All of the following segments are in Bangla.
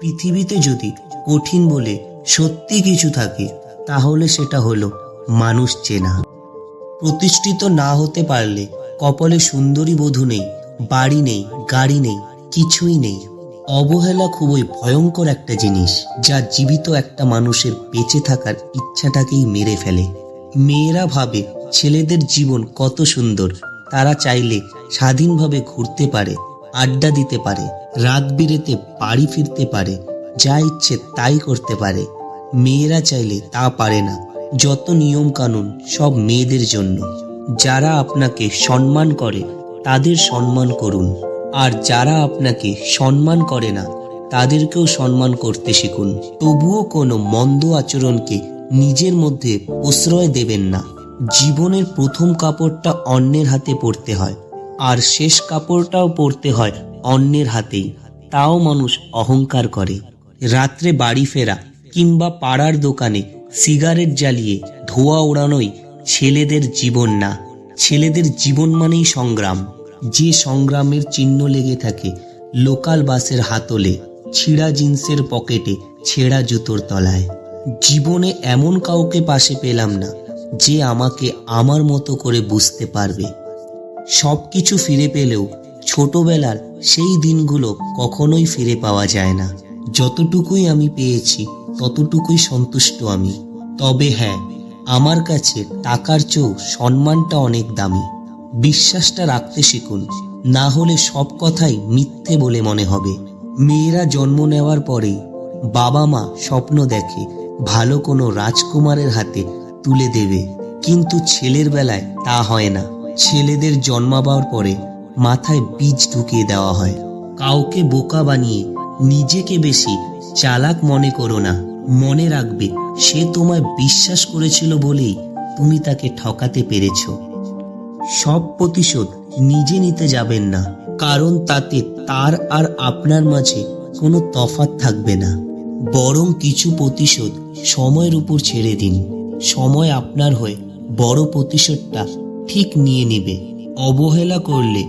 পৃথিবীতে যদি কঠিন বলে সত্যি কিছু থাকে তাহলে সেটা হলো মানুষ চেনা। প্রতিষ্ঠিত না হতে পারলে কপালে সুন্দরী বধূ নেই, বাড়ি নেই, গাড়ি নেই, কিছুই নেই। অবহেলা খুবই ভয়ঙ্কর একটা জিনিস, যা জীবিত একটা মানুষের বেঁচে থাকার ইচ্ছাটাকেই মেরে ফেলে। মেয়েরা ভাবে ছেলেদের জীবন কত সুন্দর, তারা চাইলে স্বাধীনভাবে ঘুরতে পারে, আড্ডা দিতে পারে, রাত বিরেতে বাড়ি ফিরতে পারে, যা ইচ্ছে তাই করতে পারে। মেয়েরা চাইলে তা পারে না। যত নিয়ম কানুন সব মেয়েদের জন্য। যারা আপনাকে সম্মান করে তাদের সম্মান করুন, আর যারা আপনাকে সম্মান করে না তাদেরকেও সম্মান করতে শিখুন। তবুও কোনো মন্দ আচরণকে নিজের মধ্যে প্রশ্রয় দেবেন না। জীবনের প্রথম কাপড়টা অন্যের হাতে পরতে হয়, আর শেষ কাপড়টাও পরতে হয় অন্যের হাতেই, তাও মানুষ অহংকার করে। রাত্রে বাড়ি ফেরা কিংবা পাড়ার দোকানে সিগারেট জ্বালিয়ে ধোঁয়া ওড়ানোই ছেলেদের জীবন না। ছেলেদের জীবন মানেই সংগ্রাম, যে সংগ্রামের চিহ্ন লেগে থাকে লোকাল বাসের হাতলে, ছিঁড়া জিন্সের পকেটে, ছেঁড়া জুতোর তলায়। জীবনে এমন কাউকে পাশে পেলাম না যে আমাকে আমার মতো করে বুঝতে পারবে। সব কিছু ফিরে পেলেও ছোটবেলার সেই দিনগুলো কখনোই ফিরে পাওয়া যায় না। যতটুকুই আমি পেয়েছি ততটুকুই সন্তুষ্ট আমি। তবে হ্যাঁ, আমার কাছে টাকার চেয়েও সম্মানটা অনেক দামি। বিশ্বাসটা রাখতে শিখুন, না হলে সব কথাই মিথ্যে বলে মনে হবে। মেয়েরা জন্ম নেওয়ার পরেই বাবা মা স্বপ্ন দেখে ভালো কোনো রাজকুমারের হাতে তুলে দেবে, কিন্তু ছেলের বেলায় তা হয় না। ছেলেদের জন্মাবার পরে মাথায় বীজ ঢুকিয়ে দেওয়া হয়। কাউকে বোকা বানিয়ে নিজেকে বেশি চালাক মনে করো না। মনে রাখবে, সে তোমায় বিশ্বাস করেছিল বলেই তুমি তাকে ঠকাতে পেরেছ। সব প্রতিশোধ নিজে নিতে যাবেন না, কারণ তাতে তার আর আপনার মাঝে কোনো তফাৎ থাকবে না। বরং কিছু প্রতিশোধ সময়ের উপর ছেড়ে দিন। সময় আপনার হয়ে বড় প্রতিশোধটা ঠিক নিয়ে নেবে। অবহেলা করলে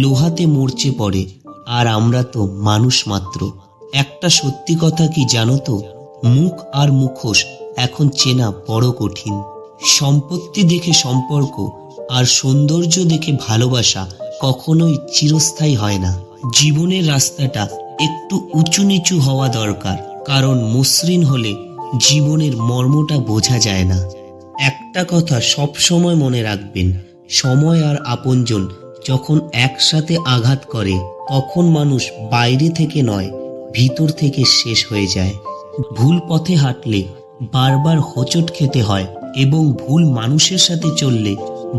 লোহাতে মরচে পড়ে, আর আমরা তো মানুষ মাত্র। একটা সত্যি কথা কি জানো তো, মুখ আর মুখোশ এখন চেনা বড় কঠিন। সম্পত্তি দেখে সম্পর্ক আর সৌন্দর্য দেখে ভালোবাসা কখনোই চিরস্থায়ী হয় না। জীবনের রাস্তাটা একটু উঁচু নিচু হওয়া দরকার, কারণ মসৃণ হলে জীবনের মর্মটা বোঝা যায় না। একটা কথা সব সময় মনে রাখবেন, সময় আর আপনজন যখন একসাথে আঘাত করে তখন মানুষ বাইরে থেকে নয়, ভিতর থেকে শেষ হয়ে যায়। ভুল পথে হাঁটলে বারবার হোঁচট খেতে হয়, এবং ভুল মানুষের সাথে চললে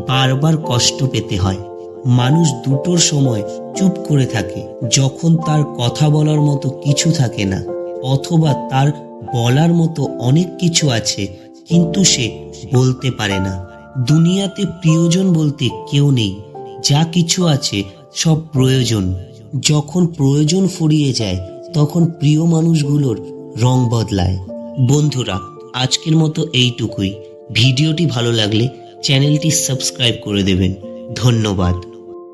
বারবার কষ্ট পেতে হয়। মানুষ দুটোর সময় চুপ করে থাকে, যখন তার কথা বলার মতো কিছু থাকে না, অথবা তার বলার মতো অনেক কিছু আছে কিন্তু সে বলতে পারে না। দুনিয়াতে প্রিয়জন বলতে কেউ নেই, যা কিছু আছে সব প্রয়োজন। যখন প্রয়োজন ফুরিয়ে যায় তখন প্রিয় মানুষগুলোর রং বদলায়। বন্ধুরা, আজকের মতো এইটুকুই। ভিডিওটি ভালো লাগলে চ্যানেলটি সাবস্ক্রাইব করে দেবেন। ধন্যবাদ।